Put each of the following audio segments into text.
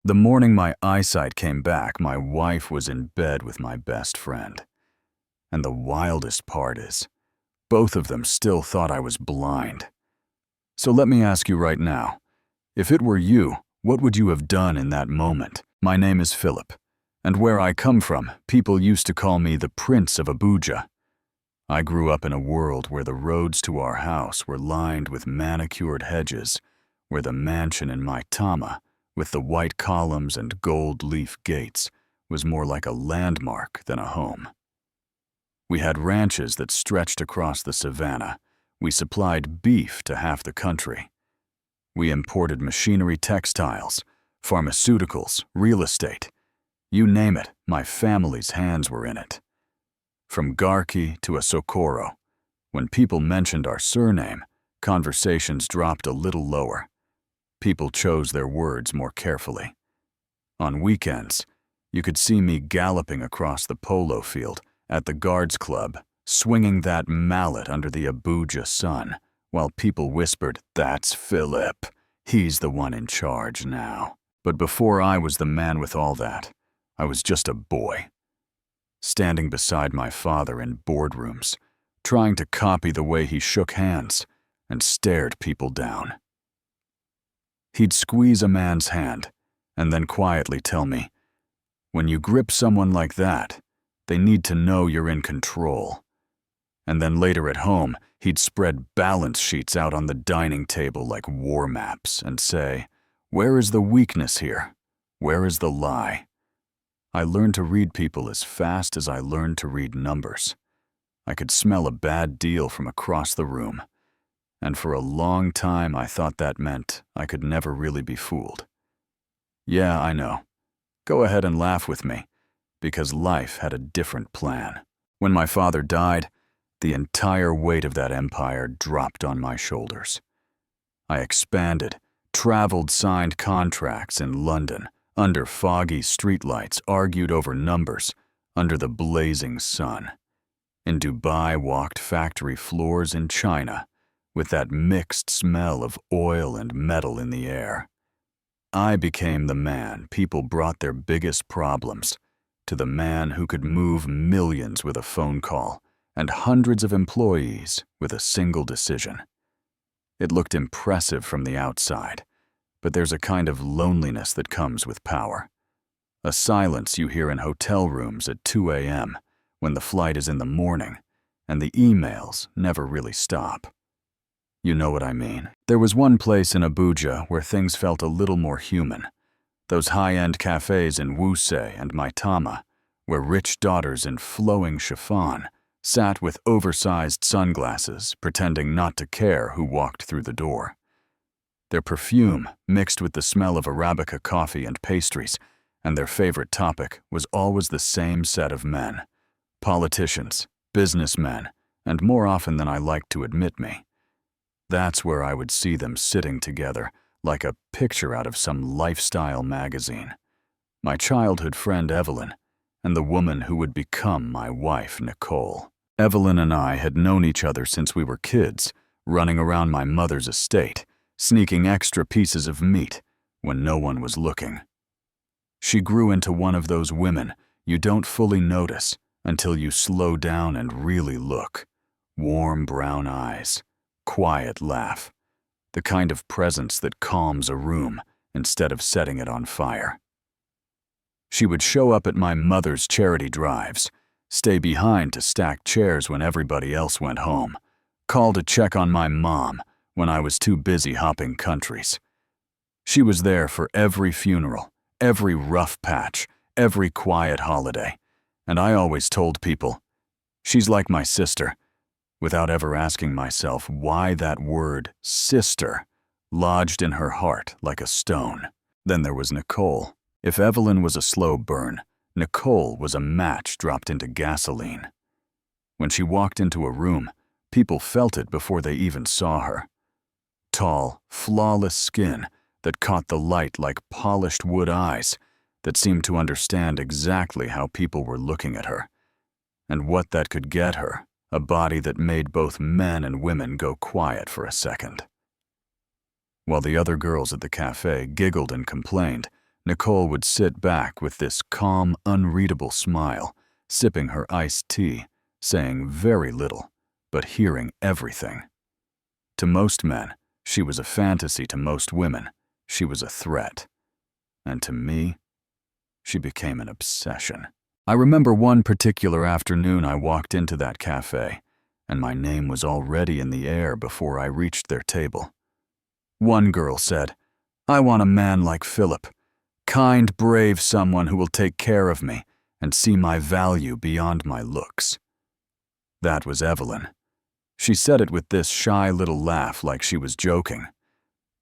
The morning my eyesight came back, my wife was in bed with my best friend. And the wildest part is, both of them still thought I was blind. So let me ask you right now, if it were you, what would you have done in that moment? My name is Philip, and where I come from, people used to call me the Prince of Abuja. I grew up in a world where the roads to our house were lined with manicured hedges, where the mansion in my Tama, with the white columns and gold leaf gates, was more like a landmark than a home. We had ranches that stretched across the savannah. We supplied beef to half the country. We imported machinery, textiles, pharmaceuticals, real estate. You name it, my family's hands were in it. From Garki to a Socorro, when people mentioned our surname, conversations dropped a little lower. People chose their words more carefully. On weekends, you could see me galloping across the polo field at the Guards Club, swinging that mallet under the Abuja sun, while people whispered, "That's Philip. He's the one in charge now." But before I was the man with all that, I was just a boy, standing beside my father in boardrooms, trying to copy the way he shook hands and stared people down. He'd squeeze a man's hand and then quietly tell me, "When you grip someone like that, they need to know you're in control." And then later at home, he'd spread balance sheets out on the dining table like war maps and say, "Where is the weakness here? Where is the lie?" I learned to read people as fast as I learned to read numbers. I could smell a bad deal from across the room, and for a long time I thought that meant I could never really be fooled. Yeah, I know. Go ahead and laugh with me, because life had a different plan. When my father died, the entire weight of that empire dropped on my shoulders. I expanded, traveled, signed contracts in London, under foggy streetlights, argued over numbers, under the blazing sun. In Dubai, walked factory floors in China, with that mixed smell of oil and metal in the air. I became the man people brought their biggest problems, to the man who could move millions with a phone call and hundreds of employees with a single decision. It looked impressive from the outside, but there's a kind of loneliness that comes with power. A silence you hear in hotel rooms at 2 a.m. when the flight is in the morning and the emails never really stop. You know what I mean. There was one place in Abuja where things felt a little more human. Those high-end cafes in Wuse and Maitama, where rich daughters in flowing chiffon sat with oversized sunglasses, pretending not to care who walked through the door. Their perfume mixed with the smell of Arabica coffee and pastries, and their favorite topic was always the same set of men: politicians, businessmen, and more often than I liked to admit me. That's where I would see them sitting together, like a picture out of some lifestyle magazine. My childhood friend Evelyn, and the woman who would become my wife, Nicole. Evelyn and I had known each other since we were kids, running around my mother's estate, sneaking extra pieces of meat when no one was looking. She grew into one of those women you don't fully notice until you slow down and really look. Warm brown eyes, quiet laugh, the kind of presence that calms a room instead of setting it on fire. She would show up at my mother's charity drives, stay behind to stack chairs when everybody else went home, call to check on my mom when I was too busy hopping countries. She was there for every funeral, every rough patch, every quiet holiday, and I always told people, "She's like my sister," without ever asking myself why that word, sister, lodged in her heart like a stone. Then there was Nicole. If Evelyn was a slow burn, Nicole was a match dropped into gasoline. When she walked into a room, people felt it before they even saw her. Tall, flawless skin that caught the light like polished wood eyes that seemed to understand exactly how people were looking at her, and what that could get her. A body that made both men and women go quiet for a second. While the other girls at the cafe giggled and complained, Nicole would sit back with this calm, unreadable smile, sipping her iced tea, saying very little, but hearing everything. To most men, she was a fantasy. To most women, she was a threat. And to me, she became an obsession. I remember one particular afternoon I walked into that cafe, and my name was already in the air before I reached their table. One girl said, "I want a man like Philip. Kind, brave someone who will take care of me and see my value beyond my looks." That was Evelyn. She said it with this shy little laugh like she was joking.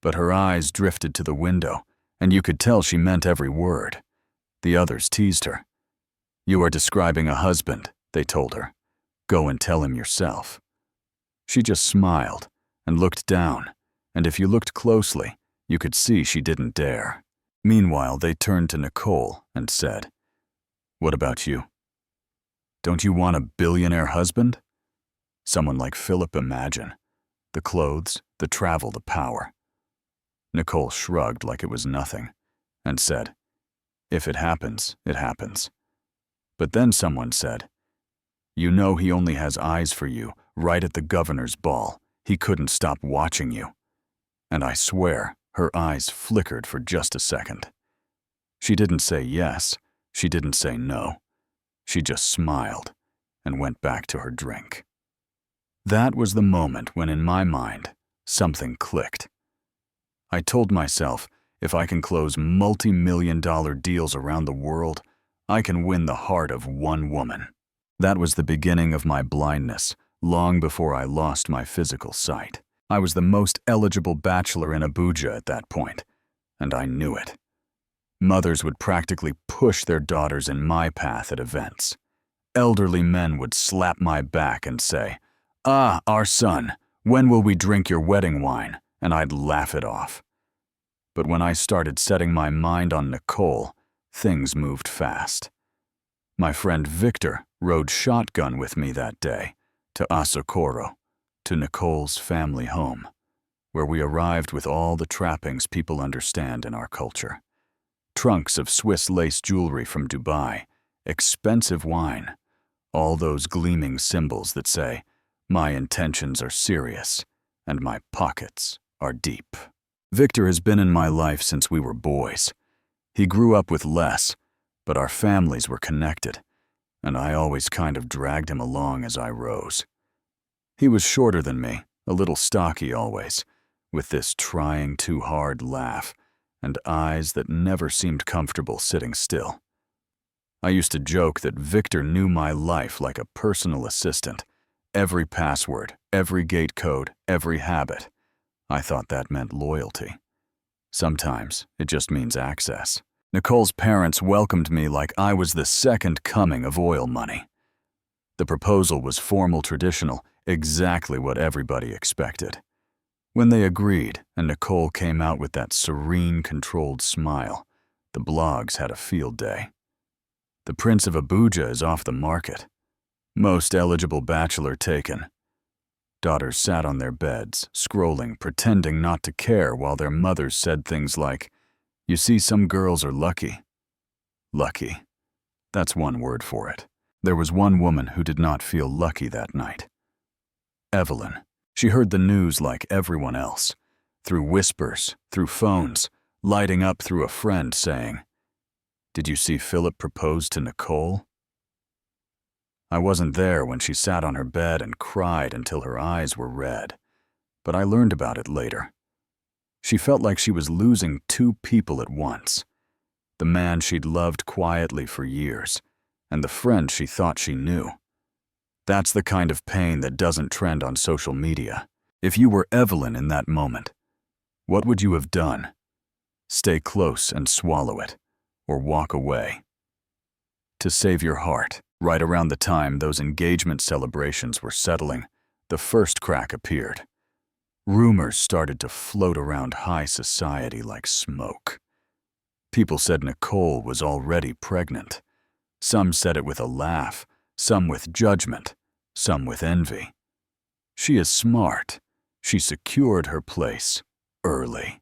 But her eyes drifted to the window, and you could tell she meant every word. The others teased her. "You are describing a husband," they told her. "Go and tell him yourself." She just smiled and looked down, and if you looked closely, you could see she didn't dare. Meanwhile, they turned to Nicole and said, "What about you? Don't you want a billionaire husband? Someone like Philip, imagine. The clothes, the travel, the power." Nicole shrugged like it was nothing and said, "If it happens, it happens." But then someone said, "You know he only has eyes for you right at the governor's ball. He couldn't stop watching you." And I swear, her eyes flickered for just a second. She didn't say yes, she didn't say no. She just smiled and went back to her drink. That was the moment when, in my mind, something clicked. I told myself, if I can close multi-million-dollar deals around the world, I can win the heart of one woman. That was the beginning of my blindness, long before I lost my physical sight. I was the most eligible bachelor in Abuja at that point, and I knew it. Mothers would practically push their daughters in my path at events. Elderly men would slap my back and say, "Ah, our son, when will we drink your wedding wine?" And I'd laugh it off. But when I started setting my mind on Nicole, things moved fast. My friend Victor rode shotgun with me that day to Asokoro, to Nicole's family home, where we arrived with all the trappings people understand in our culture. Trunks of Swiss lace jewelry from Dubai, expensive wine, all those gleaming symbols that say, "My intentions are serious and my pockets are deep." Victor has been in my life since we were boys. He grew up with less, but our families were connected, and I always kind of dragged him along as I rose. He was shorter than me, a little stocky always, with this trying too hard laugh and eyes that never seemed comfortable sitting still. I used to joke that Victor knew my life like a personal assistant. Every password, every gate code, every habit. I thought that meant loyalty. Sometimes it just means access. Nicole's parents welcomed me like I was the second coming of oil money. The proposal was formal, traditional, exactly what everybody expected. When they agreed and Nicole came out with that serene, controlled smile, the blogs had a field day. The Prince of Abuja is off the market. Most eligible bachelor taken. Daughters sat on their beds, scrolling, pretending not to care while their mothers said things like, "You see, some girls are lucky." Lucky. That's one word for it. There was one woman who did not feel lucky that night. Evelyn. She heard the news like everyone else, through whispers, through phones, lighting up through a friend saying, "Did you see Philip propose to Nicole?" I wasn't there when she sat on her bed and cried until her eyes were red, but I learned about it later. She felt like she was losing two people at once. The man she'd loved quietly for years, and the friend she thought she knew. That's the kind of pain that doesn't trend on social media. If you were Evelyn in that moment, what would you have done? Stay close and swallow it, or walk away? To save your heart, right around the time those engagement celebrations were settling, the first crack appeared. Rumors started to float around high society like smoke. People said Nicole was already pregnant. Some said it with a laugh, some with judgment, some with envy. She is smart. She secured her place early.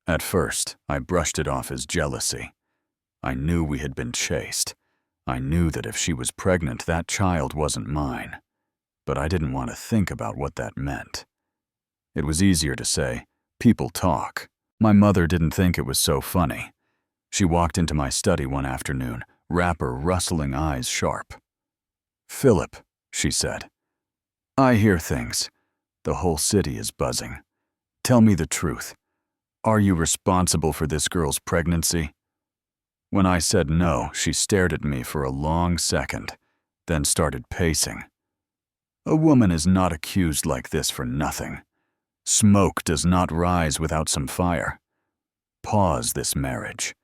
At first, I brushed it off as jealousy. I knew we had been chased. I knew that if she was pregnant, that child wasn't mine. But I didn't want to think about what that meant. It was easier to say, people talk. My mother didn't think it was so funny. She walked into my study one afternoon, wrapper rustling, eyes sharp. "Philip," she said, "I hear things. The whole city is buzzing. Tell me the truth. Are you responsible for this girl's pregnancy?" When I said no, she stared at me for a long second, then started pacing. "A woman is not accused like this for nothing. Smoke does not rise without some fire. Pause this marriage.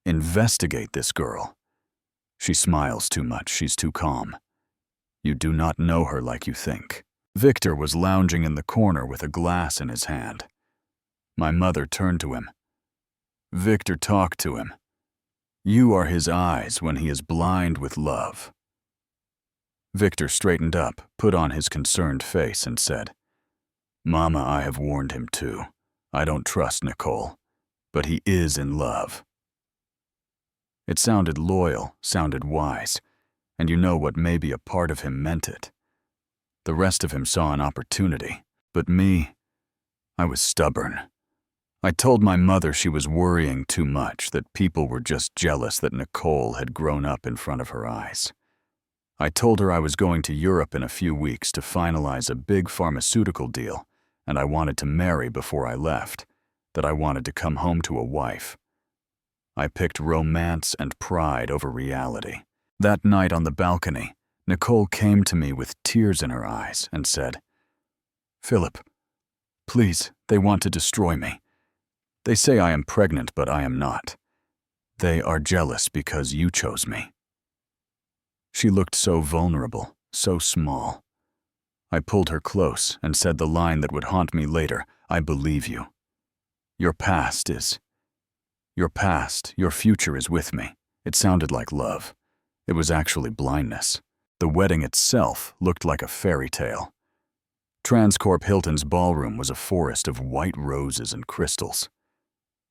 Investigate this girl. She smiles too much, she's too calm. You do not know her like you think." Victor was lounging in the corner with a glass in his hand. My mother turned to him. "Victor, talk to him. You are his eyes when he is blind with love." Victor straightened up, put on his concerned face, and said, "Mama, I have warned him too. I don't trust Nicole, but he is in love." It sounded loyal, sounded wise, and you know what maybe a part of him meant it. The rest of him saw an opportunity, but me, I was stubborn. I told my mother she was worrying too much, that people were just jealous that Nicole had grown up in front of her eyes. I told her I was going to Europe in a few weeks to finalize a big pharmaceutical deal, and I wanted to marry before I left, that I wanted to come home to a wife. I picked romance and pride over reality. That night on the balcony, Nicole came to me with tears in her eyes and said, "Philip, please, they want to destroy me. They say I am pregnant, but I am not. They are jealous because you chose me." She looked so vulnerable, so small. I pulled her close and said the line that would haunt me later, "I believe you. Your past, your future is with me." It sounded like love. It was actually blindness. The wedding itself looked like a fairy tale. Transcorp Hilton's ballroom was a forest of white roses and crystals.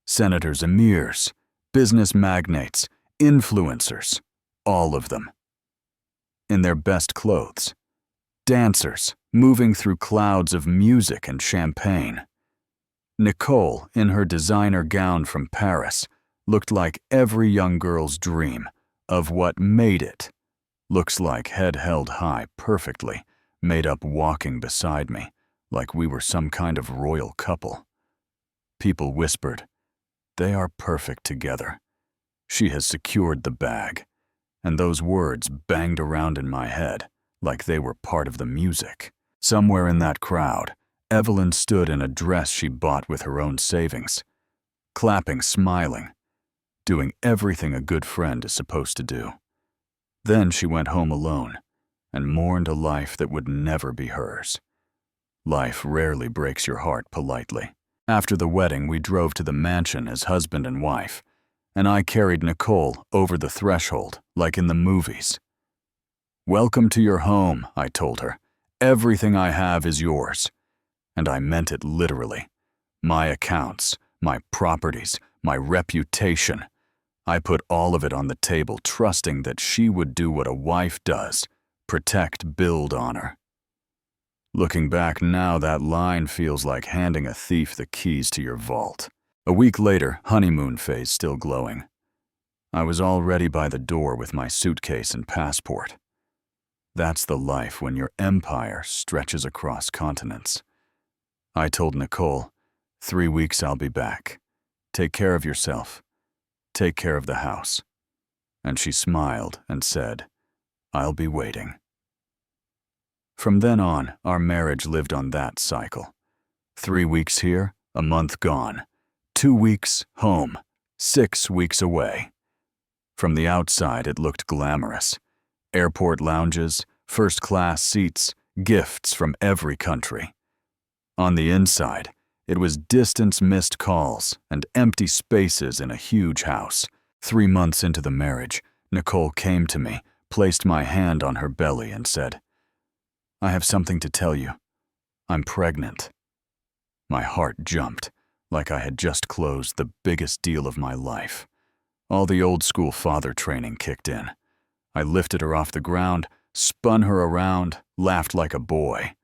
Senators, emirs, business magnates, influencers, all of them. In their best clothes. Dancers, moving through clouds of music and champagne. Nicole, in her designer gown from Paris, looked like every young girl's dream of what made it. Looks like, head held high perfectly, made up, walking beside me, like we were some kind of royal couple. People whispered, "They are perfect together. She has secured the bag." And those words banged around in my head like they were part of the music. Somewhere in that crowd, Evelyn stood in a dress she bought with her own savings, clapping, smiling, doing everything a good friend is supposed to do. Then she went home alone and mourned a life that would never be hers. Life rarely breaks your heart politely. After the wedding, we drove to the mansion as husband and wife, and I carried Nicole over the threshold like in the movies. "Welcome to your home," I told her. "Everything I have is yours." And I meant it literally. My accounts, my properties, my reputation. I put all of it on the table, trusting that she would do what a wife does, protect, build honor. Looking back now, that line feels like handing a thief the keys to your vault. A week later, honeymoon phase still glowing. I was already by the door with my suitcase and passport. That's the life when your empire stretches across continents. I told Nicole, 3 weeks I'll be back. Take care of yourself. Take care of the house." And she smiled and said, "I'll be waiting." From then on, our marriage lived on that cycle. 3 weeks here, a month gone. 2 weeks home, 6 weeks away. From the outside, it looked glamorous. Airport lounges, first-class seats, gifts from every country. On the inside, it was distance missed calls and empty spaces in a huge house. 3 months into the marriage, Nicole came to me, placed my hand on her belly, and said, "I have something to tell you. I'm pregnant." My heart jumped. like I had just closed the biggest deal of my life. All the old-school father training kicked in. I lifted her off the ground, spun her around, laughed like a boy.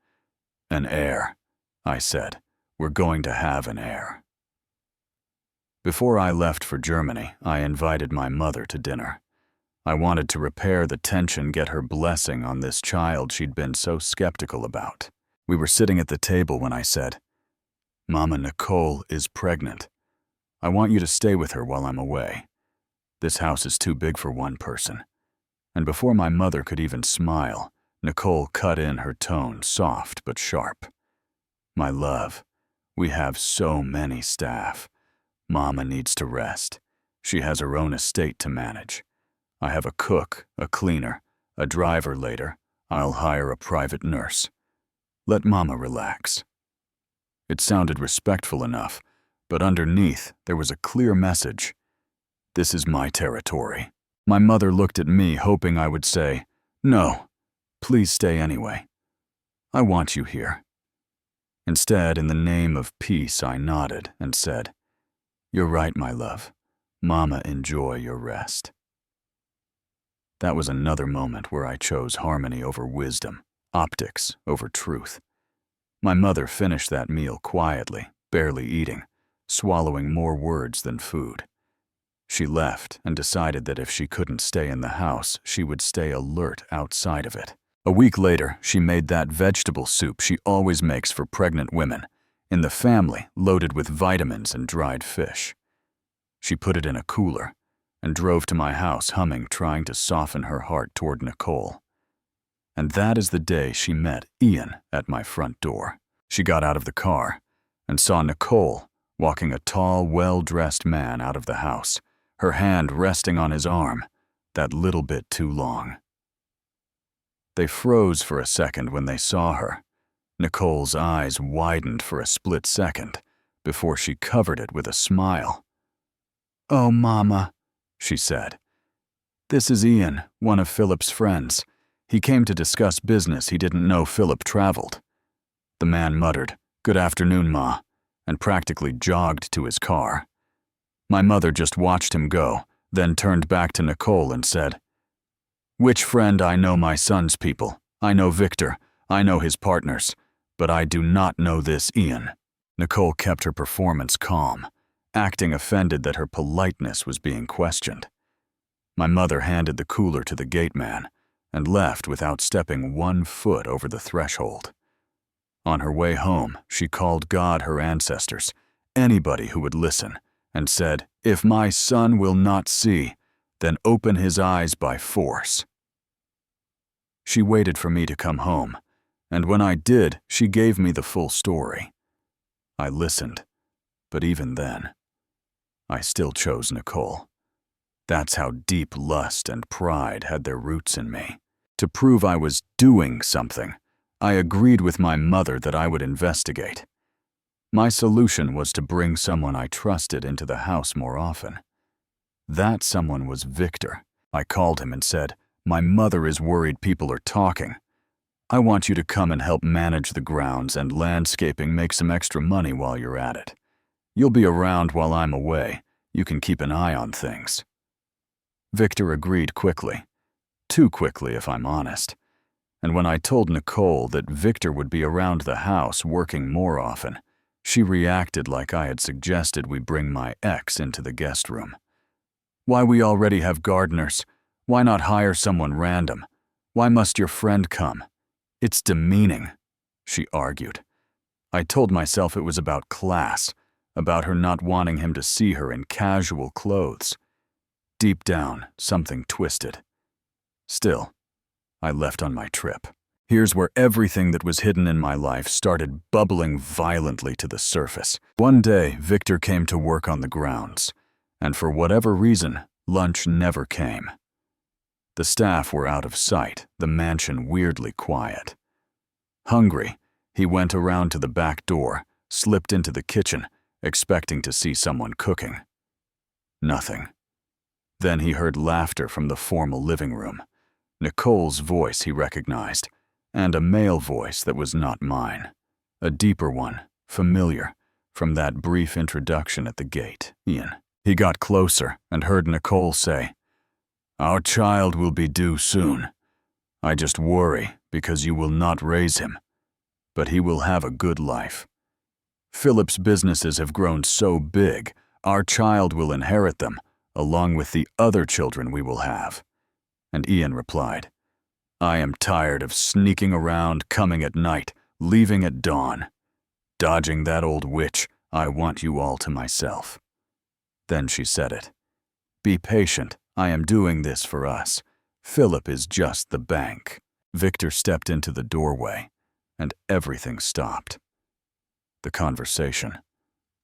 "An heir," I said. "We're going to have an heir." Before I left for Germany, I invited my mother to dinner. I wanted to repair the tension, get her blessing on this child she'd been so skeptical about. We were sitting at the table when I said, "Mama, Nicole is pregnant. I want you to stay with her while I'm away. This house is too big for one person." And before my mother could even smile, Nicole cut in her tone, soft but sharp. "My love, we have so many staff. Mama needs to rest. She has her own estate to manage. I have a cook, a cleaner, a driver later. I'll hire a private nurse. Let Mama relax." It sounded respectful enough, but underneath there was a clear message. This is my territory. My mother looked at me, hoping I would say, "No, please stay anyway. I want you here." Instead, in the name of peace, I nodded and said, "You're right, my love. Mama, enjoy your rest." That was another moment where I chose harmony over wisdom, optics over truth. My mother finished that meal quietly, barely eating, swallowing more words than food. She left and decided that if she couldn't stay in the house, she would stay alert outside of it. A week later, she made that vegetable soup she always makes for pregnant women, in the family, loaded with vitamins and dried fish. She put it in a cooler and drove to my house humming, trying to soften her heart toward Nicole. And that is the day she met Ian at my front door. She got out of the car and saw Nicole walking a tall, well-dressed man out of the house, her hand resting on his arm, that little bit too long. They froze for a second when they saw her. Nicole's eyes widened for a split second before she covered it with a smile. "Oh, Mama," she said. "This is Ian, one of Philip's friends. He came to discuss business. He didn't know Philip traveled." The man muttered, "Good afternoon, Ma," and practically jogged to his car. My mother just watched him go, then turned back to Nicole and said, "Which friend? I know my son's people. I know Victor. I know his partners. But I do not know this Ian." Nicole kept her performance calm, acting offended that her politeness was being questioned. My mother handed the cooler to the gate man and left without stepping 1 foot over the threshold. On her way home, she called God her ancestors, anybody who would listen, and said, "If my son will not see, then open his eyes by force." She waited for me to come home, and when I did, she gave me the full story. I listened, but even then, I still chose Nicole. That's how deep lust and pride had their roots in me. To prove I was doing something, I agreed with my mother that I would investigate. My solution was to bring someone I trusted into the house more often. That someone was Victor. I called him and said, "My mother is worried people are talking. I want you to come and help manage the grounds and landscaping, make some extra money while you're at it. You'll be around while I'm away. You can keep an eye on things." Victor agreed quickly. Too quickly, if I'm honest. And when I told Nicole that Victor would be around the house working more often, she reacted like I had suggested we bring my ex into the guest room. "Why, we already have gardeners. Why not hire someone random? Why must your friend come? It's demeaning," she argued. I told myself it was about class, about her not wanting him to see her in casual clothes. Deep down, something twisted. Still, I left on my trip. Here's where everything that was hidden in my life started bubbling violently to the surface. One day, Victor came to work on the grounds, and for whatever reason, lunch never came. The staff were out of sight, the mansion weirdly quiet. Hungry, he went around to the back door, slipped into the kitchen, expecting to see someone cooking. Nothing. Then he heard laughter from the formal living room. Nicole's voice he recognized, and a male voice that was not mine. A deeper one, familiar, from that brief introduction at the gate, Ian. He got closer and heard Nicole say, "Our child will be due soon. I just worry because you will not raise him, but he will have a good life. Philip's businesses have grown so big, our child will inherit them, along with the other children we will have." And Ian replied, "I am tired of sneaking around, coming at night, leaving at dawn. Dodging that old witch, I want you all to myself." Then she said it. "Be patient, I am doing this for us. Philip is just the bank." Victor stepped into the doorway, and everything stopped. The conversation,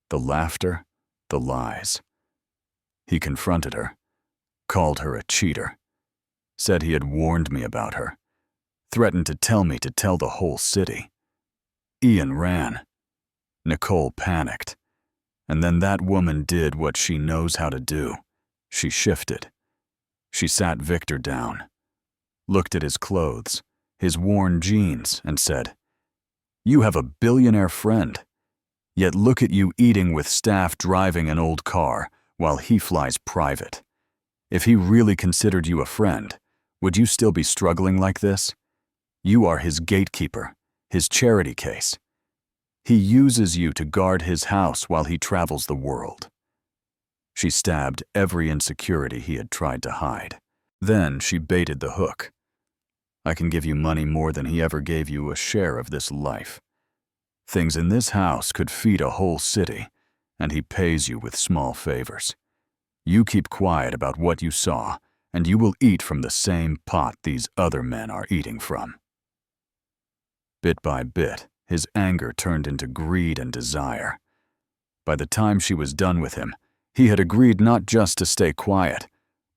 the laughter, the lies. He confronted her, called her a cheater, said he had warned me about her, threatened to tell me to tell the whole city. Ian ran. Nicole panicked. And then that woman did what she knows how to do. She shifted. She sat Victor down, looked at his clothes, his worn jeans, and said, "You have a billionaire friend. Yet look at you eating with staff driving an old car while he flies private. If he really considered you a friend, would you still be struggling like this? You are his gatekeeper, his charity case. He uses you to guard his house while he travels the world." She stabbed every insecurity he had tried to hide. Then she baited the hook. "I can give you money more than he ever gave you a share of this life. Things in this house could feed a whole city, and he pays you with small favors. You keep quiet about what you saw, and you will eat from the same pot these other men are eating from." Bit by bit, his anger turned into greed and desire. By the time she was done with him, he had agreed not just to stay quiet,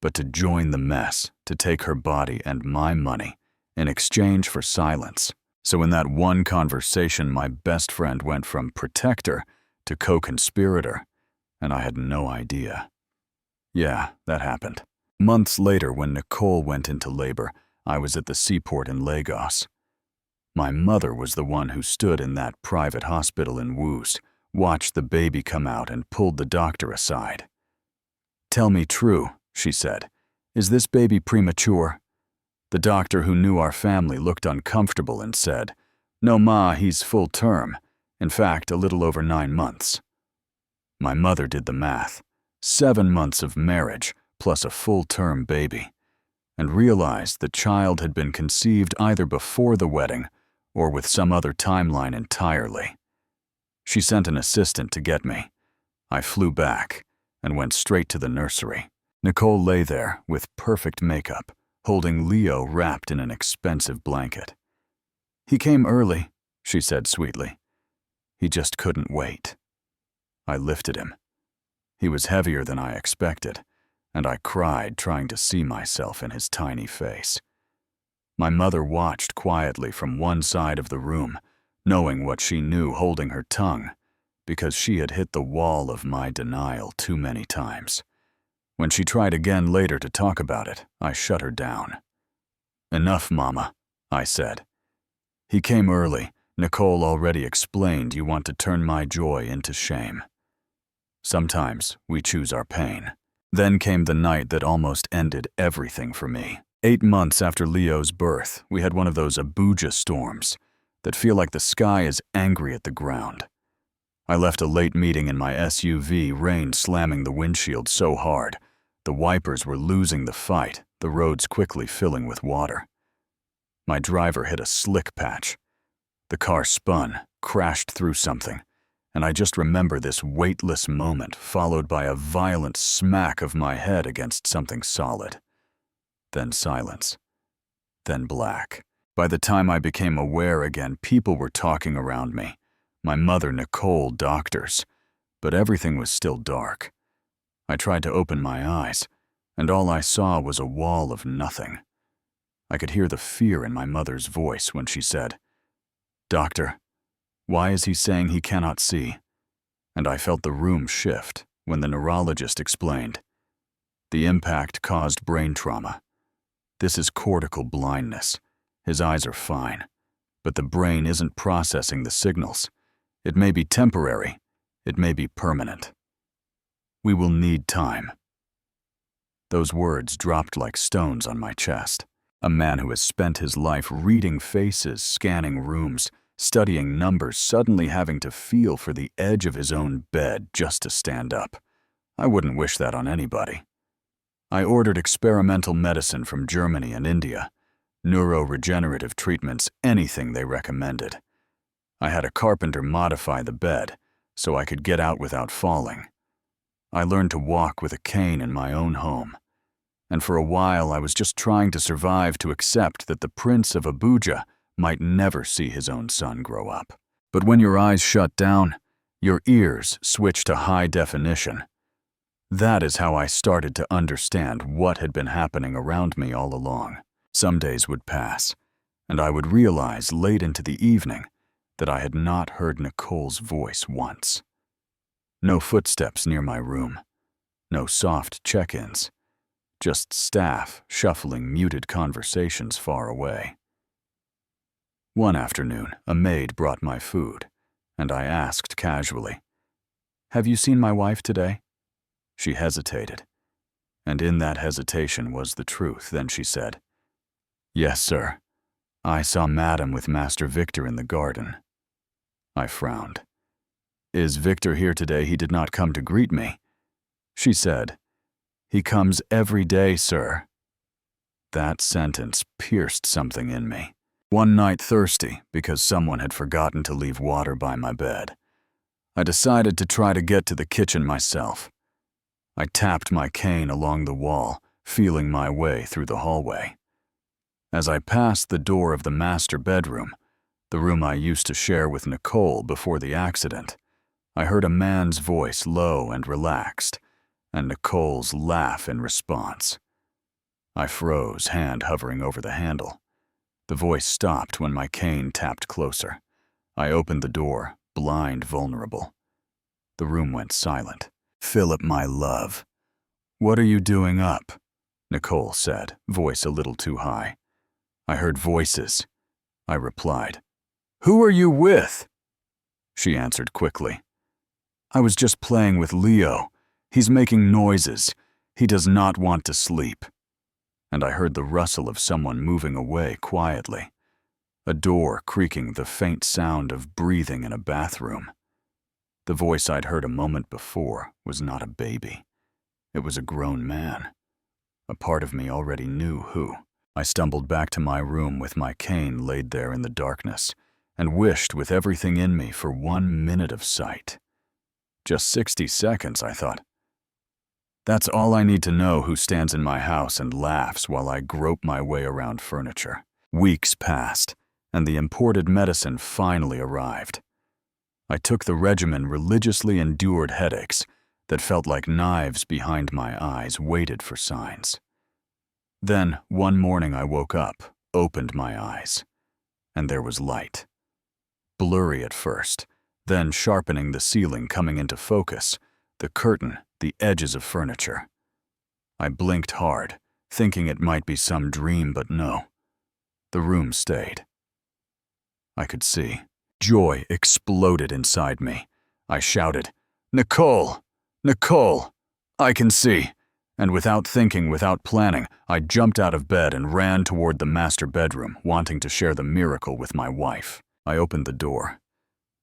but to join the mess, to take her body and my money in exchange for silence. So in that one conversation, my best friend went from protector to co-conspirator, and I had no idea. Yeah, that happened. Months later, when Nicole went into labor, I was at the seaport in Lagos. My mother was the one who stood in that private hospital in Woos, watched the baby come out and pulled the doctor aside. "Tell me true," she said. "Is this baby premature?" The doctor, who knew our family, looked uncomfortable and said, "No, Ma, he's full term. In fact, a little over 9 months." My mother did the math. 7 months of marriage plus a full-term baby, and realized the child had been conceived either before the wedding or with some other timeline entirely. She sent an assistant to get me. I flew back and went straight to the nursery. Nicole lay there with perfect makeup, holding Leo wrapped in an expensive blanket. "He came early," she said sweetly. "He just couldn't wait." I lifted him. He was heavier than I expected, and I cried trying to see myself in his tiny face. My mother watched quietly from one side of the room, knowing what she knew, holding her tongue, because she had hit the wall of my denial too many times. When she tried again later to talk about it, I shut her down. "Enough, Mama," I said. "He came early. Nicole already explained you want to turn my joy into shame. Sometimes we choose our pain." Then came the night that almost ended everything for me. 8 months after Leo's birth, we had one of those Abuja storms that feel like the sky is angry at the ground. I left a late meeting in my SUV, rain slamming the windshield so hard, the wipers were losing the fight, the roads quickly filling with water. My driver hit a slick patch. The car spun, crashed through something, and I just remember this weightless moment followed by a violent smack of my head against something solid. Then silence. Then black. By the time I became aware again, people were talking around me. My mother, Nicole, doctors. But everything was still dark. I tried to open my eyes, and all I saw was a wall of nothing. I could hear the fear in my mother's voice when she said, "Doctor, why is he saying he cannot see?" And I felt the room shift when the neurologist explained, "The impact caused brain trauma. This is cortical blindness. His eyes are fine, but the brain isn't processing the signals. It may be temporary. It may be permanent. We will need time." Those words dropped like stones on my chest. A man who has spent his life reading faces, scanning rooms, studying numbers, suddenly having to feel for the edge of his own bed just to stand up. I wouldn't wish that on anybody. I ordered experimental medicine from Germany and India, neuroregenerative treatments, anything they recommended. I had a carpenter modify the bed so I could get out without falling. I learned to walk with a cane in my own home. And for a while I was just trying to survive, to accept that the Prince of Abuja might never see his own son grow up. But when your eyes shut down, your ears switch to high definition. That is how I started to understand what had been happening around me all along. Some days would pass, and I would realize late into the evening that I had not heard Nicole's voice once. No footsteps near my room, no soft check-ins, just staff shuffling muted conversations far away. One afternoon, a maid brought my food, and I asked casually, "Have you seen my wife today?" She hesitated, and in that hesitation was the truth. Then she said, "Yes, sir. I saw Madam with Master Victor in the garden." I frowned. "Is Victor here today? He did not come to greet me." She said, "He comes every day, sir." That sentence pierced something in me. One night, thirsty because someone had forgotten to leave water by my bed, I decided to try to get to the kitchen myself. I tapped my cane along the wall, feeling my way through the hallway. As I passed the door of the master bedroom, the room I used to share with Nicole before the accident, I heard a man's voice, low and relaxed, and Nicole's laugh in response. I froze, hand hovering over the handle. The voice stopped when my cane tapped closer. I opened the door, blind, vulnerable. The room went silent. "Philip, my love." "What are you doing up?" Nicole said, voice a little too high. I heard voices. I replied, "Who are you with?" She answered quickly, "I was just playing with Leo. He's making noises. He does not want to sleep." And I heard the rustle of someone moving away quietly. A door creaking, the faint sound of breathing in a bathroom. The voice I'd heard a moment before was not a baby. It was a grown man. A part of me already knew who. I stumbled back to my room with my cane laid there in the darkness, and wished with everything in me for 1 minute of sight. Just 60 seconds, I thought. That's all I need to know who stands in my house and laughs while I grope my way around furniture. Weeks passed, and the imported medicine finally arrived. I took the regimen, religiously endured headaches that felt like knives behind my eyes, waited for signs. Then, one morning I woke up, opened my eyes, and there was light. Blurry at first, then sharpening the ceiling, coming into focus, the curtain, the edges of furniture. I blinked hard, thinking it might be some dream, but no. The room stayed. I could see. Joy exploded inside me. I shouted, "Nicole! Nicole! I can see!" And without thinking, without planning, I jumped out of bed and ran toward the master bedroom, wanting to share the miracle with my wife. I opened the door,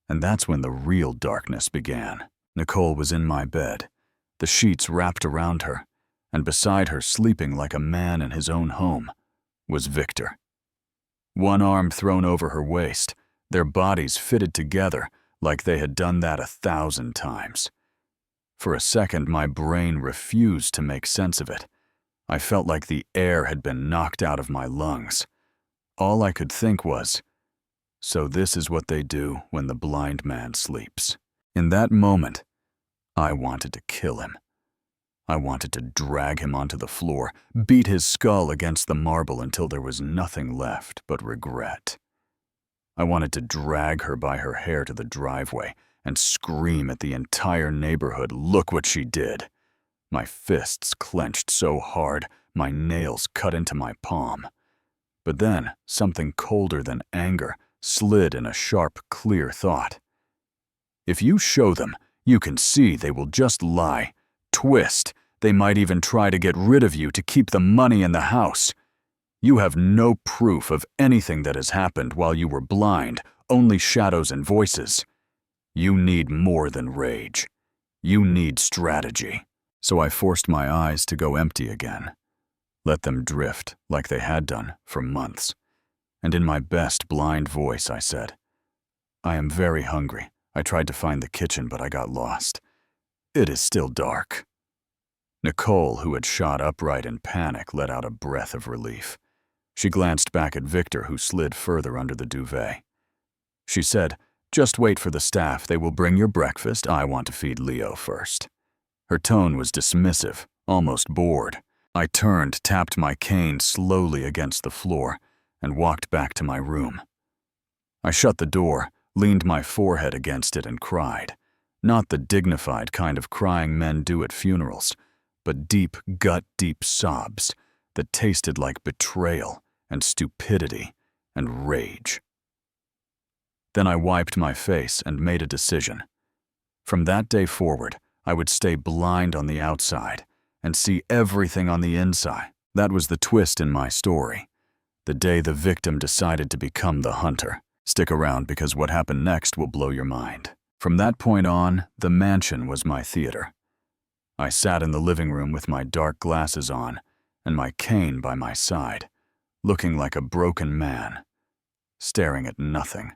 and that's when the real darkness began. Nicole was in my bed, the sheets wrapped around her, and beside her, sleeping like a man in his own home, was Victor. One arm thrown over her waist, their bodies fitted together like they had done that 1,000 times. For a second, my brain refused to make sense of it. I felt like the air had been knocked out of my lungs. All I could think was, so this is what they do when the blind man sleeps. In that moment, I wanted to kill him. I wanted to drag him onto the floor, beat his skull against the marble until there was nothing left but regret. I wanted to drag her by her hair to the driveway and scream at the entire neighborhood, "Look what she did!" My fists clenched so hard, my nails cut into my palm. But then, something colder than anger slid in a sharp, clear thought. If you show them, You can see they will just lie, twist. They might even try to get rid of you to keep the money in the house. You have no proof of anything that has happened while you were blind, only shadows and voices. You need more than rage. You need strategy. So I forced my eyes to go empty again. Let them drift like they had done for months. And in my best blind voice, I said, I am very hungry. I tried to find the kitchen, but I got lost. It is still dark. Nicole, who had shot upright in panic, let out a breath of relief. She glanced back at Victor, who slid further under the duvet. She said, just wait for the staff. They will bring your breakfast. I want to feed Leo first. Her tone was dismissive, almost bored. I turned, tapped my cane slowly against the floor, and walked back to my room. I shut the door, leaned my forehead against it, and cried. Not the dignified kind of crying men do at funerals, but deep, gut-deep sobs that tasted like betrayal and stupidity and rage. Then I wiped my face and made a decision. From that day forward, I would stay blind on the outside and see everything on the inside. That was the twist in my story. The day the victim decided to become the hunter. Stick around because what happened next will blow your mind. From that point on, the mansion was my theater. I sat in the living room with my dark glasses on and my cane by my side, looking like a broken man, staring at nothing,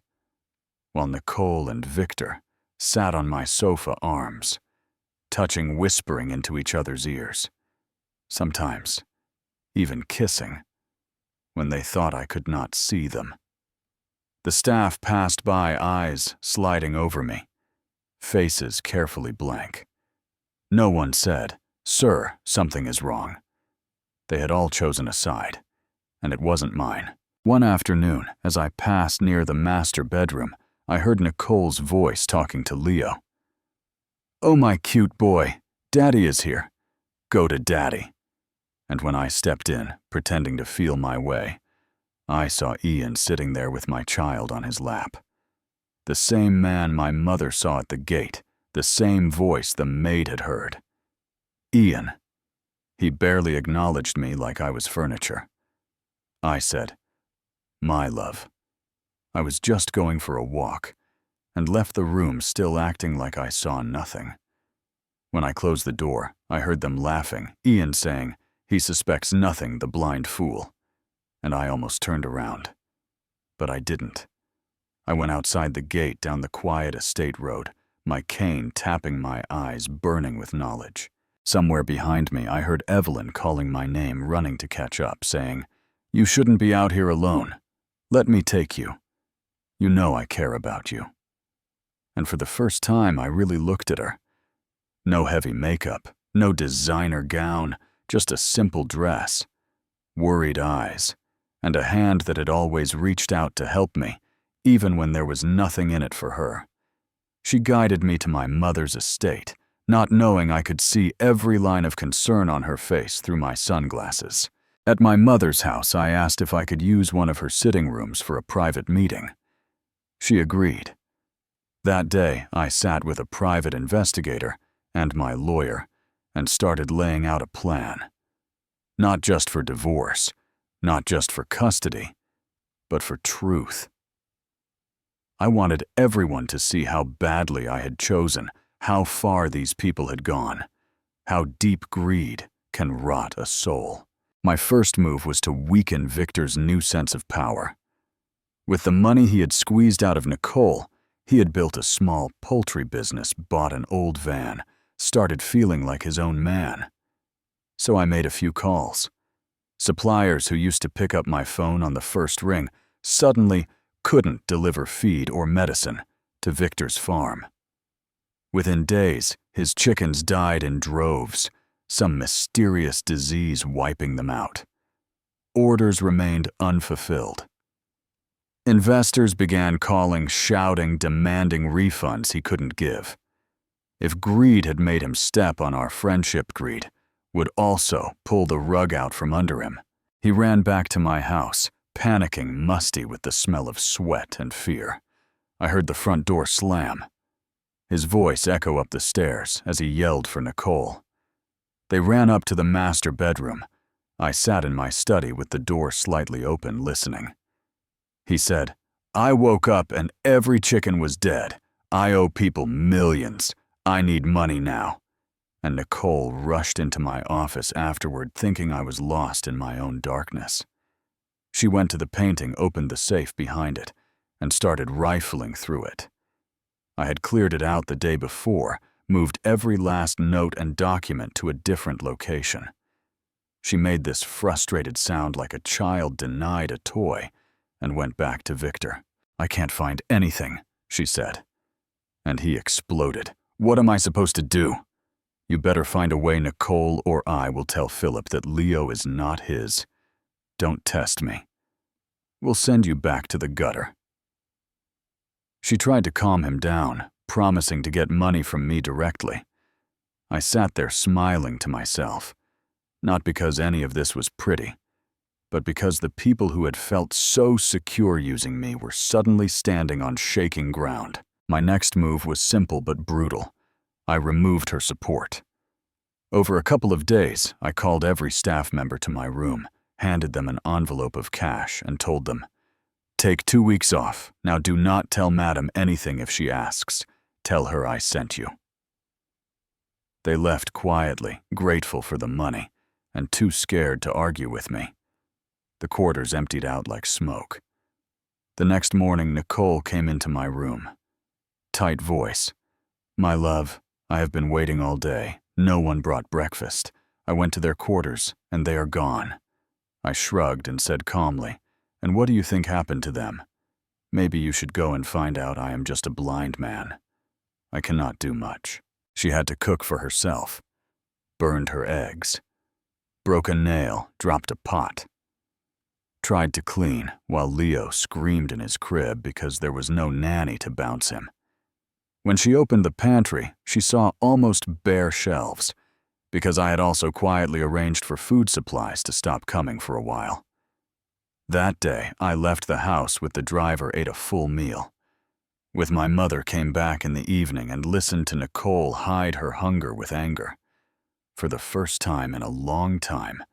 while Nicole and Victor sat on my sofa arms, touching, whispering into each other's ears, sometimes even kissing, when they thought I could not see them. The staff passed by, eyes sliding over me, faces carefully blank. No one said, "Sir, something is wrong." They had all chosen a side, and it wasn't mine. One afternoon, as I passed near the master bedroom, I heard Nicole's voice talking to Leo. "Oh, my cute boy, Daddy is here. Go to Daddy." And when I stepped in, pretending to feel my way, I saw Ian sitting there with my child on his lap. The same man my mother saw at the gate, the same voice the maid had heard. Ian. He barely acknowledged me like I was furniture. I said, "My love." I was just going for a walk, and left the room still acting like I saw nothing. When I closed the door, I heard them laughing, Ian saying, "He suspects nothing, the blind fool." And I almost turned around. But I didn't. I went outside the gate down the quiet estate road, my cane tapping my eyes, burning with knowledge. Somewhere behind me, I heard Evelyn calling my name, running to catch up, saying, "You shouldn't be out here alone. Let me take you. You know I care about you." And for the first time, I really looked at her. No heavy makeup, no designer gown, just a simple dress, worried eyes, and a hand that had always reached out to help me, even when there was nothing in it for her. She guided me to my mother's estate, not knowing I could see every line of concern on her face through my sunglasses. At my mother's house, I asked if I could use one of her sitting rooms for a private meeting. She agreed. That day, I sat with a private investigator and my lawyer and started laying out a plan. Not just for divorce, not just for custody, but for truth. I wanted everyone to see how badly I had chosen, how far these people had gone, how deep greed can rot a soul. My first move was to weaken Victor's new sense of power. With the money he had squeezed out of Nicole, he had built a small poultry business, bought an old van, started feeling like his own man. So I made a few calls. Suppliers who used to pick up my phone on the first ring suddenly couldn't deliver feed or medicine to Victor's farm. Within days, his chickens died in droves, some mysterious disease wiping them out. Orders remained unfulfilled. Investors began calling, shouting, demanding refunds he couldn't give. If greed had made him step on our friendship, greed would also pull the rug out from under him. He ran back to my house, panicking, musty with the smell of sweat and fear. I heard the front door slam. his voice echo up the stairs as he yelled for Nicole. They ran up to the master bedroom. I sat in my study with the door slightly open, listening. He said, "I woke up and every chicken was dead. I owe people millions. I need money now." And Nicole rushed into my office afterward, thinking I was lost in my own darkness. She went to the painting, opened the safe behind it, and started rifling through it. I had cleared it out the day before, moved every last note and document to a different location. She made this frustrated sound like a child denied a toy and went back to Victor. "I can't find anything," she said. And he exploded. "What am I supposed to do?" "You better find a way Nicole or I will tell Philip that Leo is not his. Don't test me. We'll send you back to the gutter." She tried to calm him down, promising to get money from me directly. I sat there smiling to myself, not because any of this was pretty, but because the people who had felt so secure using me were suddenly standing on shaking ground. My next move was simple but brutal. I removed her support. Over a couple of days, I called every staff member to my room, handed them an envelope of cash, and told them, "Take 2 weeks off. Now do not tell Madam anything if she asks. Tell her I sent you." They left quietly, grateful for the money, and too scared to argue with me. The quarters emptied out like smoke. The next morning, Nicole came into my room. Tight voice. "My love, I have been waiting all day. No one brought breakfast. I went to their quarters, and they are gone." I shrugged and said calmly, "And what do you think happened to them? Maybe you should go and find out I am just a blind man. I cannot do much." She had to cook for herself. Burned her eggs. Broke a nail, dropped a pot. Tried to clean while Leo screamed in his crib because there was no nanny to bounce him. When she opened the pantry, she saw almost bare shelves, because I had also quietly arranged for food supplies to stop coming for a while. That day, I left the house with the driver, ate a full meal. With my mother, came back in the evening and listened to Nicole hide her hunger with anger. For the first time in a long time,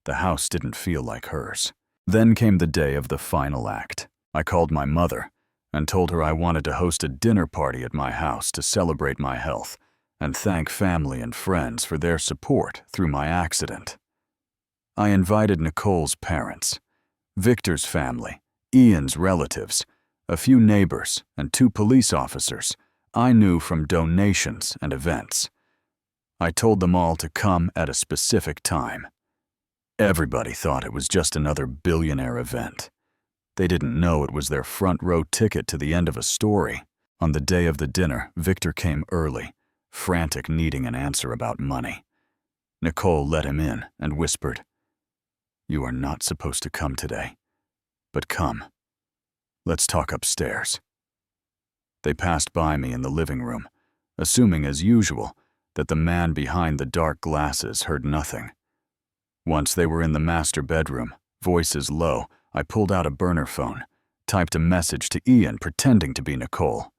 the house didn't feel like hers. Then came the day of the final act. I called my mother and told her I wanted to host a dinner party at my house to celebrate my health and thank family and friends for their support through my accident. I invited Nicole's parents, Victor's family, Ian's relatives, a few neighbors, and 2 police officers I knew from donations and events. I told them all to come at a specific time. Everybody thought it was just another Billionaire event. They didn't know it was their front row ticket to the end of a story. On the day of the dinner, Victor came early, frantic, needing an answer about money. Nicole let him in and whispered, "You are not supposed to come today, but come. Let's talk upstairs." They passed by me in the living room, assuming as usual that the man behind the dark glasses heard nothing. Once they were in the master bedroom, voices low, I pulled out a burner phone, typed a message to Ian pretending to be Nicole.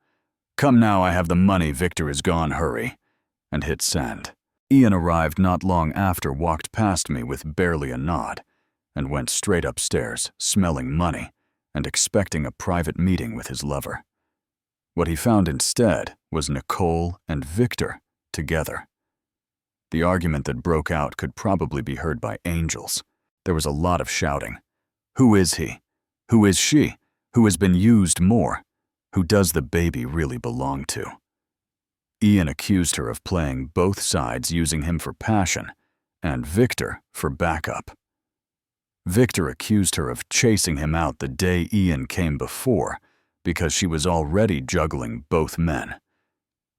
"Come now, I have the money, Victor is gone, hurry," and hit send. Ian arrived not long after, walked past me with barely a nod, and went straight upstairs, smelling money and expecting a private meeting with his lover. What he found instead was Nicole and Victor together. The argument that broke out could probably be heard by angels. There was a lot of shouting. Who is he? Who is she? Who has been used more? Who does the baby really belong to? Ian accused her of playing both sides, using him for passion, and Victor for backup. Victor accused her of chasing him out the day Ian came before because she was already juggling both men.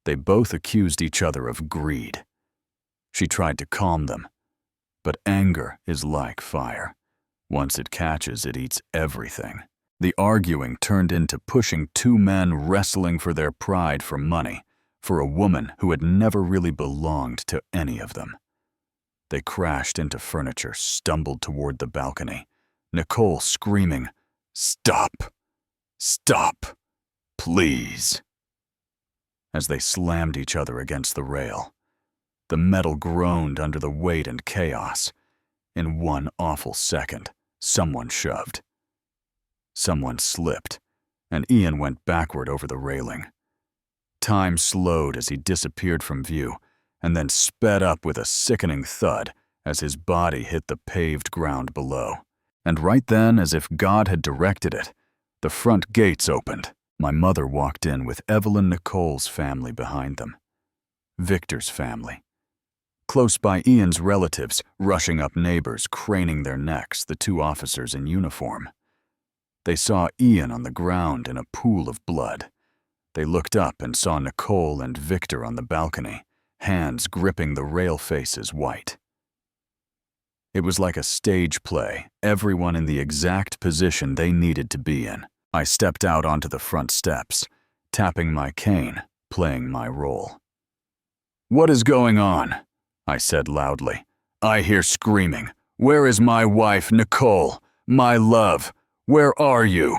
They both accused each other of greed. She tried to calm them, but anger is like fire. Once it catches, it eats everything. The arguing turned into pushing 2 men wrestling for their pride for money, for a woman who had never really belonged to any of them. They crashed into furniture, stumbled toward the balcony, Nicole screaming, "Stop! Stop! Please!" as they slammed each other against the rail. The metal groaned under the weight and chaos. In one awful second, someone shoved. Someone slipped, and Ian went backward over the railing. Time slowed as he disappeared from view, and then sped up with a sickening thud as his body hit the paved ground below. And right then, as if God had directed it, the front gates opened. My mother walked in with Evelyn Nicole's family behind them. Victor's family. Close by, Ian's relatives, rushing up, neighbors craning their necks, the two officers in uniform. They saw Ian on the ground in a pool of blood. They looked up and saw Nicole and Victor on the balcony, hands gripping the rail faces white. It was like a stage play, everyone in the exact position they needed to be in. I stepped out onto the front steps, tapping my cane, playing my role. "What is going on?" I said loudly. "I hear screaming. Where is my wife, Nicole? My love, where are you?"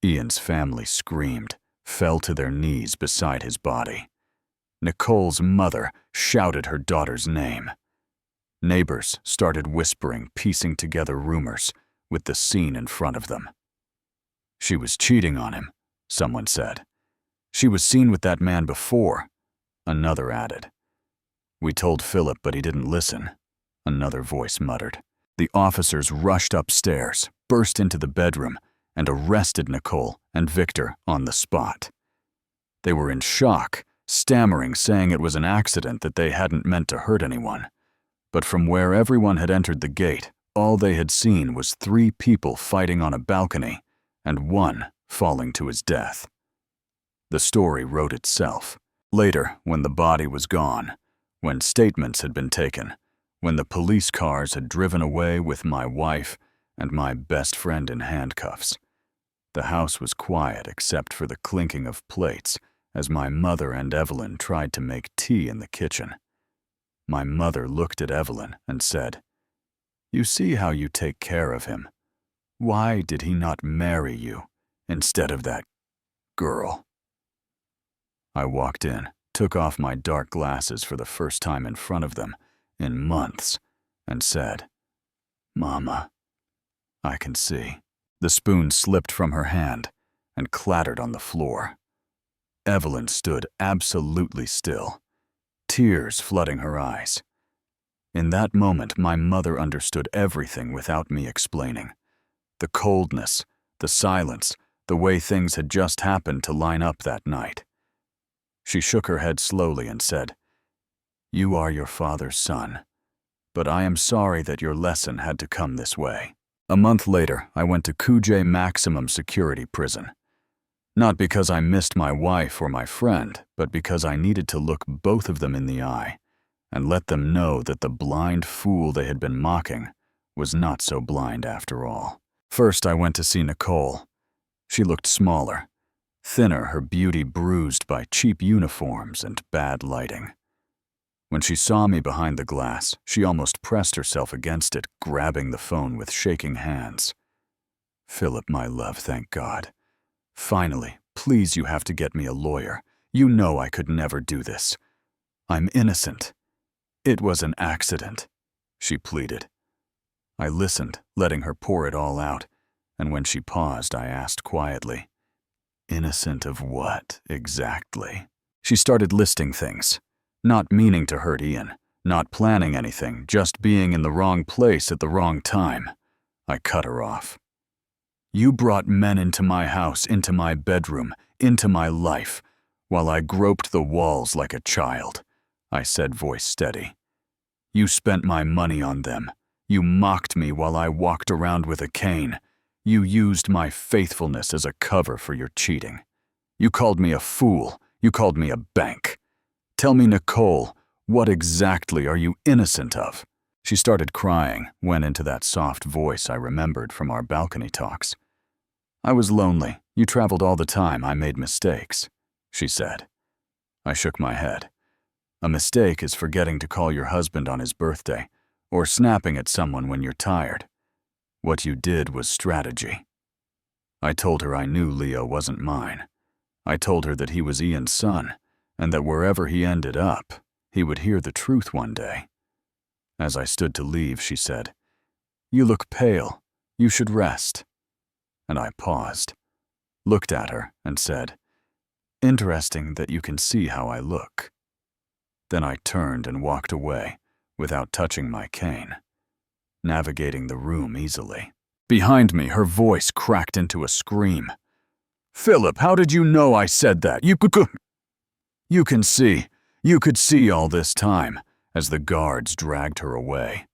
Ian's family screamed, fell to their knees beside his body. Nicole's mother shouted her daughter's name. Neighbors started whispering, piecing together rumors with the scene in front of them. "She was cheating on him," someone said. "She was seen with that man before," another added. "We told Philip, but he didn't listen," another voice muttered. The officers rushed upstairs, burst into the bedroom, and arrested Nicole and Victor on the spot. They were in shock, stammering, saying it was an accident, that they hadn't meant to hurt anyone. But from where everyone had entered the gate, all they had seen was 3 people fighting on a balcony and one falling to his death. The story wrote itself. Later, when the body was gone, when statements had been taken, when the police cars had driven away with my wife and my best friend in handcuffs, the house was quiet except for the clinking of plates as my mother and Evelyn tried to make tea in the kitchen. My mother looked at Evelyn and said, "You see how you take care of him. Why did he not marry you instead of that girl?" I walked in, took off my dark glasses for the first time in front of them in months, and said, "Mama, I can see." The spoon slipped from her hand and clattered on the floor. Evelyn stood absolutely still, tears flooding her eyes. In that moment, my mother understood everything without me explaining. The coldness, the silence, the way things had just happened to line up that night. She shook her head slowly and said, "You are your father's son, but I am sorry that your lesson had to come this way." A month later, I went to Kuje Maximum Security Prison. Not because I missed my wife or my friend, but because I needed to look both of them in the eye and let them know that the blind fool they had been mocking was not so blind after all. First, I went to see Nicole. She looked smaller, thinner, her beauty bruised by cheap uniforms and bad lighting. When she saw me behind the glass, she almost pressed herself against it, grabbing the phone with shaking hands. "Philip, my love, thank God. Finally, please, you have to get me a lawyer. You know I could never do this. I'm innocent. It was an accident," she pleaded. I listened, letting her pour it all out, and when she paused, I asked quietly, "Innocent of what, exactly?" She started listing things, not meaning to hurt Ian, not planning anything, just being in the wrong place at the wrong time. I cut her off. "You brought men into my house, into my bedroom, into my life, while I groped the walls like a child," I said, voice steady. "You spent my money on them. You mocked me while I walked around with a cane. You used my faithfulness as a cover for your cheating. You called me a fool. You called me a bank. Tell me, Nicole, what exactly are you innocent of?" She started crying, went into that soft voice I remembered from our balcony talks. "I was lonely. You traveled all the time. I made mistakes," she said. I shook my head. "A mistake is forgetting to call your husband on his birthday, or snapping at someone when you're tired. What you did was strategy." I told her I knew Leo wasn't mine. I told her that he was Ian's son, and that wherever he ended up, he would hear the truth one day. As I stood to leave, she said, "You look pale. You should rest." And I paused, looked at her, and said, "Interesting that you can see how I look." Then I turned and walked away without touching my cane, navigating the room easily. Behind me, her voice cracked into a scream. "Philip, how did you know I said that? You could see all this time," as the guards dragged her away.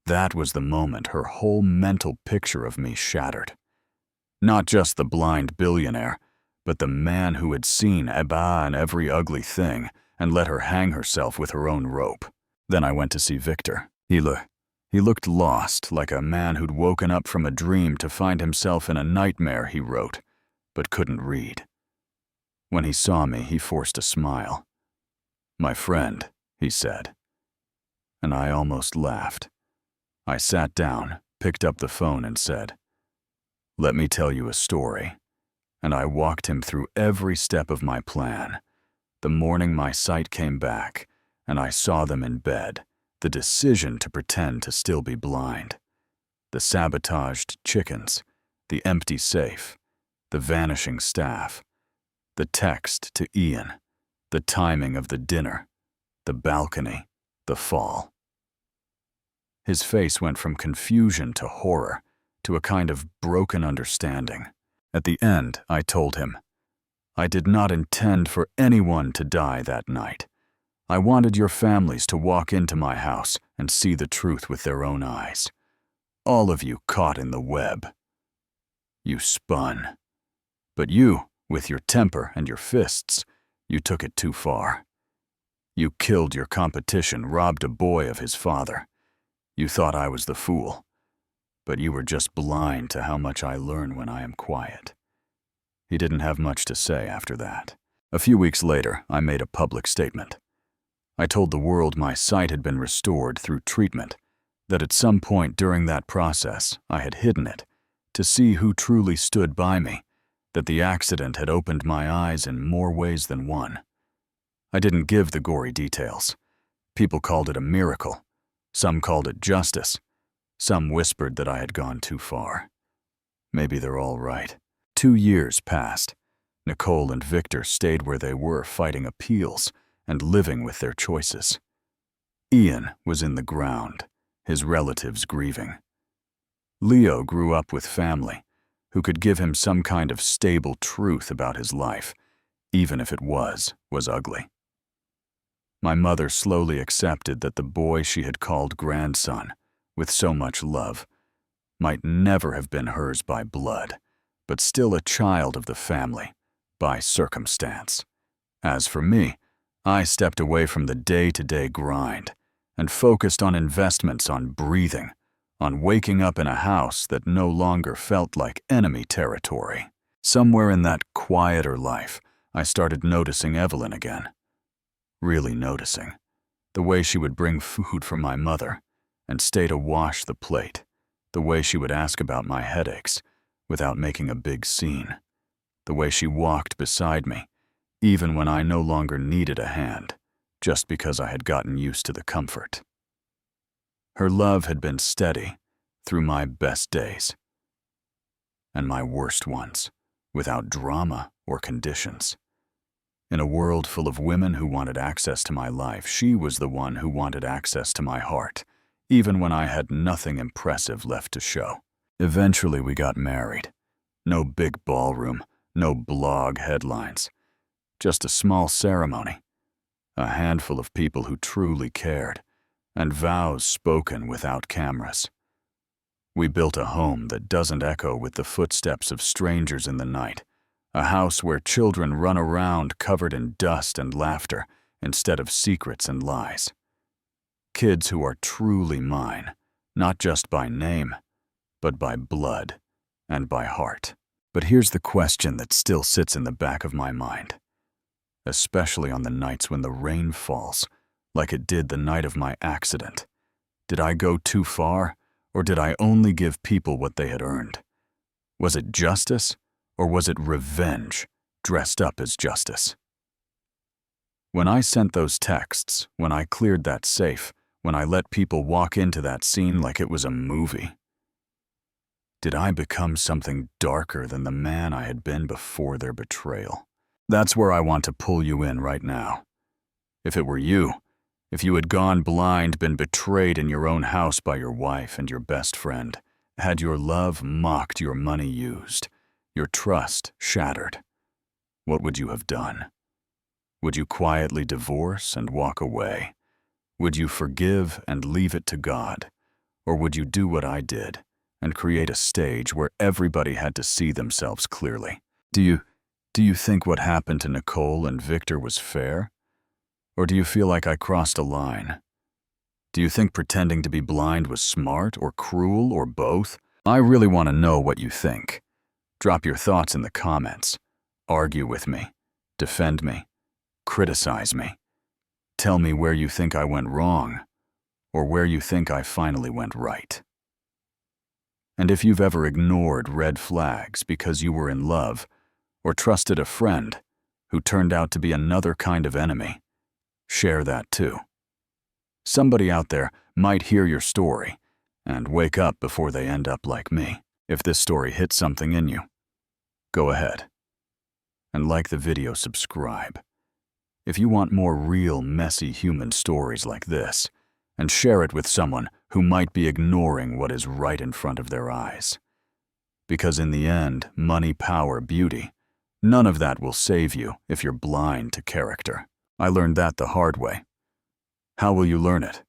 That was the moment her whole mental picture of me shattered. Not just the blind billionaire, but the man who had seen Eba and every ugly thing and let her hang herself with her own rope. Then I went to see Victor. He looked lost, like a man who'd woken up from a dream to find himself in a nightmare he wrote, but couldn't read. When he saw me, he forced a smile. "My friend," he said. And I almost laughed. I sat down, picked up the phone and said, "Let me tell you a story." And I walked him through every step of my plan. The morning my sight came back, and I saw them in bed, the decision to pretend to still be blind. The sabotaged chickens, the empty safe, the vanishing staff, the text to Ian, the timing of the dinner, the balcony, the fall. His face went from confusion to horror, to a kind of broken understanding. At the end, I told him, "I did not intend for anyone to die that night. I wanted your families to walk into my house and see the truth with their own eyes. All of you caught in the web. You spun. But you, with your temper and your fists, you took it too far. You killed your competition, robbed a boy of his father. You thought I was the fool. But you were just blind to how much I learn when I am quiet." He didn't have much to say after that. A few weeks later, I made a public statement. I told the world my sight had been restored through treatment, that at some point during that process, I had hidden it, to see who truly stood by me, that the accident had opened my eyes in more ways than one. I didn't give the gory details. People called it a miracle. Some called it justice. Some whispered that I had gone too far. Maybe they're all right. 2 years passed. Nicole and Victor stayed where they were, fighting appeals and living with their choices. Ian was in the ground, his relatives grieving. Leo grew up with family, who could give him some kind of stable truth about his life, even if it was ugly. My mother slowly accepted that the boy she had called grandson, with so much love, might never have been hers by blood, but still a child of the family, by circumstance. As for me, I stepped away from the day-to-day grind and focused on investments, on breathing, on waking up in a house that no longer felt like enemy territory. Somewhere in that quieter life, I started noticing Evelyn again. Really noticing. The way she would bring food for my mother and stay to wash the plate. The way she would ask about my headaches without making a big scene. The way she walked beside me, even when I no longer needed a hand, just because I had gotten used to the comfort. Her love had been steady through my best days and my worst ones, without drama or conditions. In a world full of women who wanted access to my life, she was the one who wanted access to my heart, even when I had nothing impressive left to show. Eventually we got married. No big ballroom, no blog headlines. Just a small ceremony. A handful of people who truly cared, and vows spoken without cameras. We built a home that doesn't echo with the footsteps of strangers in the night. A house where children run around covered in dust and laughter instead of secrets and lies. Kids who are truly mine, not just by name, but by blood and by heart. But here's the question that still sits in the back of my mind, especially on the nights when the rain falls, like it did the night of my accident. Did I go too far, or did I only give people what they had earned? Was it justice, or was it revenge dressed up as justice? When I sent those texts, when I cleared that safe, when I let people walk into that scene like it was a movie, did I become something darker than the man I had been before their betrayal? That's where I want to pull you in right now. If it were you, if you had gone blind, been betrayed in your own house by your wife and your best friend, had your love mocked, your money used, your trust shattered, what would you have done? Would you quietly divorce and walk away? Would you forgive and leave it to God? Or would you do what I did and create a stage where everybody had to see themselves clearly? Do you think what happened to Nicole and Victor was fair? Or do you feel like I crossed a line? Do you think pretending to be blind was smart or cruel or both? I really want to know what you think. Drop your thoughts in the comments. Argue with me. Defend me. Criticize me. Tell me where you think I went wrong, or where you think I finally went right. And if you've ever ignored red flags because you were in love, or trusted a friend who turned out to be another kind of enemy, share that too. Somebody out there might hear your story and wake up before they end up like me. If this story hits something in you, go ahead and like the video, subscribe. If you want more real, messy human stories like this, and share it with someone who might be ignoring what is right in front of their eyes. Because in the end, money, power, beauty, none of that will save you if you're blind to character. I learned that the hard way. How will you learn it?